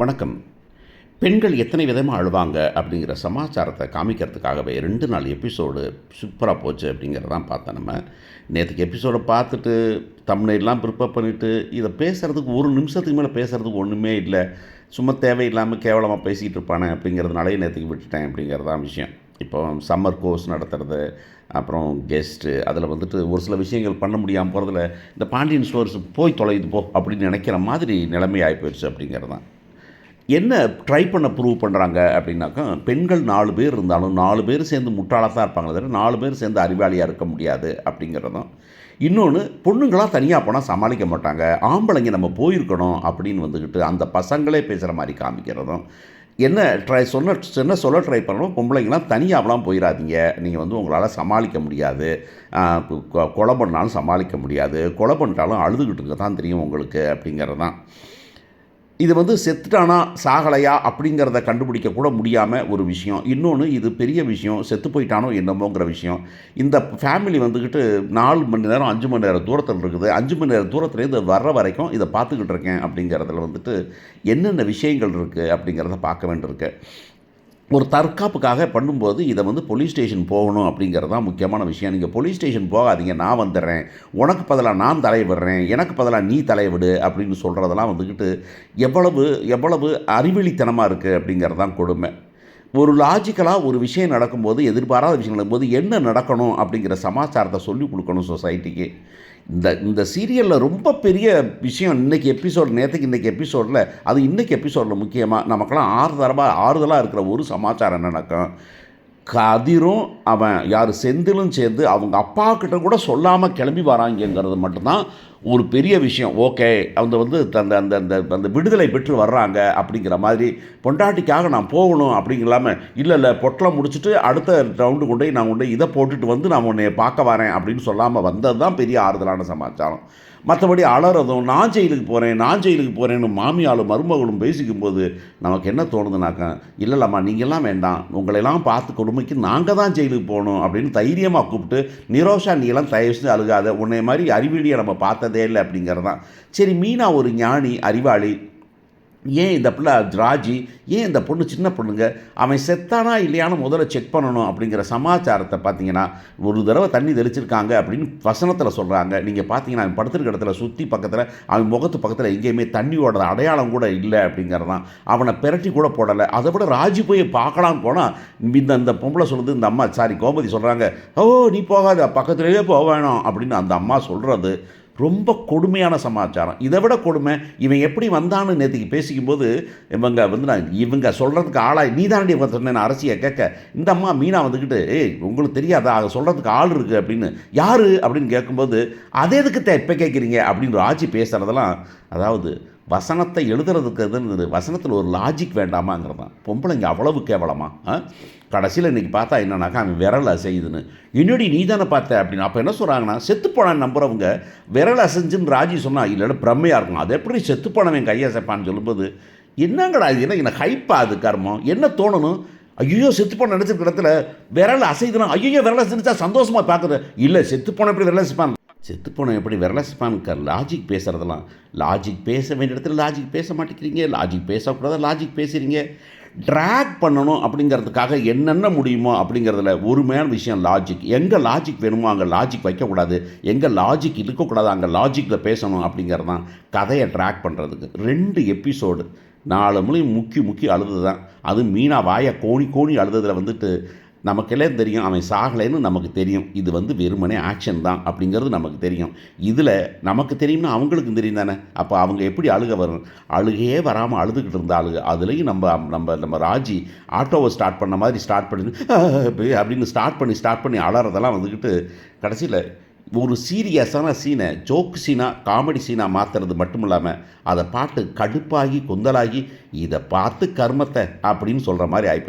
வணக்கம். பெண்கள் எத்தனை விதமாக அழுவாங்க அப்படிங்கிற சமாச்சாரத்தை காமிக்கிறதுக்காகவே 2 நாள் எபிசோடு சூப்பரா போச்சு அப்படிங்கிறத தான் பார்த்தோம் நம்ம. நேத்துக்கு எபிசோட பார்த்துட்டு தம்ப்நெயில்லாம் ப்ரிப்பேர் பண்ணிட்டு, இத பேசுறதுக்கு 1 நிமிஷத்துக்கு மேல பேசுறதுக்கு ஒண்ணுமே இல்ல. சும்மா தேவையில்லாம கேவலமா பேசிட்டு இருப்பானே அப்படிங்கிறதுனாலயே நேத்துக்கு விட்டுட்டேன் அப்படிங்கிறது தான் விஷயம். இப்போ சம்மர் கோர்ஸ் நடத்துறது, அப்புறம் கெஸ்ட்டு அதில் வந்துட்டு ஒரு சில விஷயங்கள் பண்ண முடியாம போறதில, இந்த பாண்டியன் ஸ்டோர்ஸ் போய் தொலையுது போ அப்படின்னு நினைக்கிற மாதிரி நிலைமை ஆகி போயிடுச்சு அப்படிங்கிறது தான். என்ன ட்ரை பண்ண ப்ரூவ் பண்ணுறாங்க அப்படின்னாக்கா, பெண்கள் 4 பேர் இருந்தாலும் 4 பேர் சேர்ந்து முட்டாளா தான் இருப்பாங்களே தவிர 4 பேர் சேர்ந்து அறிவாளியா இருக்க முடியாது அப்படிங்கிறதும். இன்னொன்று, பொண்ணுங்களா தனியா போனா சமாளிக்க மாட்டாங்க. ஆம்பளைங்க நம்ம போயிருக்கணும் அப்படின்னு வந்துக்கிட்டு அந்த பசங்களே பேசுகிற மாரி காமிக்கிறதும். என்ன என்ன சொல்ல ட்ரை பண்ணணும், பொம்பளைங்கலாம் தனியாவெலாம் போயிறாதீங்க. நீங்க வந்து உங்களால சமாளிக்க முடியாது. கொலை பண்ணாலும் சமாளிக்க முடியாது. கொலை பண்ணிட்டாலும் அழுதுகிட்டு இருக்க தான் தெரியும் உங்களுக்கு அப்படிங்கிறது தான். இது வந்து செத்துட்டானா சாகலையா அப்படிங்கிறத கண்டுபிடிக்க கூட முடியாம ஒரு விஷயம். இன்னொன்று, இது பெரிய விஷயம். செத்து போயிட்டானோ என்னமோங்கிற விஷயம். இந்த ஃபேமிலி வந்துக்கிட்டு 4 மணி நேரம் 5 மணி நேரம் தூரத்தில் இருக்குது. 5 மணி நேரம் தூரத்துலேருந்து வர்ற வரைக்கும் இதை பார்த்துக்கிட்டு இருக்கேன் அப்படிங்கிறதுல வந்துட்டு என்னென்ன விஷயங்கள் இருக்குது அப்படிங்கிறத பார்க்க வேண்டியிருக்கு. ஒரு தற்காப்புக்காக பண்ணும்போது இதை வந்து போலீஸ் ஸ்டேஷன் போகணும் அப்படிங்கிறது தான் முக்கியமான விஷயம். நீங்கள் போலீஸ் ஸ்டேஷன் போகாதீங்க, நான் வந்துடுறேன், உனக்கு பதிலாக நான் தலையை விடுறேன், எனக்கு பதிலாக நீ தலையை விடு அப்படின்னு சொல்கிறதெல்லாம் வந்துக்கிட்டு எவ்வளவு எவ்வளவு அறிவிலித்தனமாக இருக்குது அப்படிங்கிறது தான் கொடுமை. ஒரு லாஜிக்கலாக ஒரு விஷயம் நடக்கும்போது, எதிர்பாராத விஷயம் நடக்கும்போது என்ன நடக்கணும் அப்படிங்கிற சமாச்சாரத்தை சொல்லிக் கொடுக்கணும் சொசைட்டிக்கு. இந்த இந்த சீரியலில் ரொம்ப பெரிய விஷயம் இன்றைக்கி எபிசோடு, நேற்றுக்கு இன்றைக்கி எபிசோடில், அது இன்றைக்கி எபிசோடில் முக்கியமாக நமக்கெல்லாம் ஆறுதலாக இருக்கிற ஒரு சமாச்சாரம் என்னன்னாக்கா, கதிரும் அவன் யார் செந்திலும் சேர்ந்து அவங்க அப்பா கிட்ட கூட சொல்லாமல் கிளம்பி வராங்கங்கிறது மட்டும்தான் ஒரு பெரிய விஷயம். ஓகே, அவங்க வந்து அந்த அந்த அந்த அந்த விடுதலை பெற்று வர்றாங்க அப்படிங்கிற மாதிரி. பொண்டாட்டிக்காக நான் போகணும் அப்படிங்கலாமல், இல்லை பொட்டலம் முடிச்சுட்டு அடுத்த ரவுண்டு கொண்டு போய் நான் கொண்டு இதை போட்டுட்டு வந்து நான் உன்னை பார்க்க வரேன் அப்படின்னு சொல்லாமல் வந்தது தான் பெரிய ஆறுதலான சமாச்சாரம். மற்றபடி அலறதும் நான் ஜெயிலுக்கு போகிறேன்னு மாமியாலும் மருமகளும் பேசிக்கும்போது நமக்கு என்ன தோணுதுனாக்கா, இல்லைல்லம்மா நீங்கள்லாம் வேண்டாம், உங்களையெல்லாம் பார்த்து கொடுமைக்கு நாங்கள் தான் ஜெயிலுக்கு போகணும் அப்படின்னு தைரியமாக கூப்பிட்டு, நிரோஷா நீலாம் தயவு செஞ்சு அழுகாத, உன்னை மாதிரி அறிவிலியை நம்ம பார்த்ததே இல்லை அப்படிங்கிறது தான். சரி, மீனா ஒரு ஞானி அறிவாளி, ஏன் இந்த பிள்ளை ராஜி, ஏன் இந்த பொண்ணு சின்ன பொண்ணுங்க, அவன் செத்தானா இல்லையான்னு முதல்ல செக் பண்ணணும் அப்படிங்கிற சமாச்சாரத்தை பார்த்தீங்கன்னா, ஒரு தடவை தண்ணி தெளிச்சிருக்காங்க அப்படின்னு வசனத்தில் சொல்கிறாங்க. நீங்கள் பார்த்தீங்கன்னா அவன் படுத்துருக்க இடத்துல சுற்றி பக்கத்தில், அவன் முகத்து பக்கத்தில் எங்கேயுமே தண்ணியோட அடையாளம் கூட இல்லை அப்படிங்கிறது தான். அவனை பெரட்டி கூட போடலை. அதை விட ராஜி போய் பார்க்கலான்னு போனால் இந்த பொம்பளை சொல்லுது, இந்த அம்மா கோமதி சொல்கிறாங்க, ஓ நீ போகாத, பக்கத்துலேயே போக வேணும் அப்படின்னு அந்த அம்மா சொல்கிறது ரொம்ப கொடுமையான சமாச்சாரம். இதை விட கொடுமை, இவன் எப்படி வந்தான்னு நேற்றுக்கு பேசிக்கும்போது இவங்க சொல்கிறதுக்கு ஆளாக நீ தானடி சொன்னேன் அரசியை கேட்க, இந்த அம்மா மீனா வந்துக்கிட்டு, உங்களுக்கு தெரியாதா சொல்கிறதுக்கு ஆள் இருக்குது அப்படின்னு, யார் அப்படின்னு கேட்கும்போது, அதே எதுக்கு இப்போ கேட்குறீங்க அப்படின்னு ராஜி பேசுகிறதெல்லாம், அதாவது வசனத்தை எழுதுறதுக்கு வசனத்தில் ஒரு லாஜிக் வேண்டாமாங்கிறது தான். பொம்பளைங்க அவ்வளவு கேவலமா? கடைசியில் இன்றைக்கி பார்த்தா என்னன்னாக்கா, அவன் விரல் அசையுதுன்னு, என்னடி நீ தானே பார்த்த அப்படின்னு. அப்போ என்ன சொல்கிறாங்கன்னா, செத்துப்போனான்னு நம்புறவங்க விரல் அசைஞ்சுன்னு ராஜி சொன்னால் இல்லைன்னா பிரம்மையாக இருக்கும். அது எப்படி செத்துப்போனவன் கையசைப்பான்னு சொல்லும்போது, என்னங்கடா இது, என்ன ஹைப்பா அது கர்மம், என்ன தோணணும்? ஐயோ செத்துப்போன நினச்சிருக்க இடத்துல விரல் அசைதுனா, ஐயோ விரல் அசைச்சா சந்தோஷமாக பார்க்குறது இல்லை, செத்துப்போன எப்படி விரல் அசைப்பான், செத்துப்போன எப்படி விரலசிப்பான்னு லாஜிக் பேசுகிறதெல்லாம். லாஜிக் பேச வேண்டிய இடத்துல லாஜிக் பேச மாட்டேங்கிறீங்க, லாஜிக் பேசக்கூடாது லாஜிக் பேசுகிறீங்க. ட்ராக் பண்ணணும் அப்படிங்கிறதுக்காக என்னென்ன முடியுமோ அப்படிங்கிறதுல ஒருமையான விஷயம் லாஜிக். எங்கே லாஜிக் வேணுமோ அங்கே லாஜிக் வைக்கக்கூடாது, எங்கே லாஜிக் இருக்கக்கூடாது அங்கே லாஜிக்கில் பேசணும் அப்படிங்கிறது தான் கதையை ட்ராக் பண்ணுறதுக்கு. 2 எபிசோடு 4 மொழியும் முக்கி அழுது தான். அதுவும் மீனா வாயை கோணி அழுததில் வந்துட்டு நமக்கெல்லாம் தெரியும் அவன் சாகலைன்னு நமக்கு தெரியும். இது வந்து வெறுமனே ஆக்ஷன் தான் அப்படிங்கிறது நமக்கு தெரியும். இதில் நமக்கு தெரியும்னா அவங்களுக்கும் தெரியும் தானே. அப்போ அவங்க எப்படி அழுக வரும்? அழுகையே வராமல் அழுதுகிட்டு இருந்த ஆளுக. அதுலேயும் நம்ம ராஜி ஆட்டோவை ஸ்டார்ட் பண்ண மாதிரி ஸ்டார்ட் பண்ணி அப்படின்னு ஸ்டார்ட் பண்ணி அலறதெல்லாம் வந்துக்கிட்டு கடைசியில் ஒரு சீரியஸான சீனை ஜோக் சீனாக காமெடி சீனாக மாற்றுறது மட்டும் இல்லாமல் அதை பாட்டு கடுப்பாகி கொந்தலாகி இதை பார்த்து கர்மத்தை அப்படின்னு சொல்கிற மாதிரி ஆயிப்போச்சு.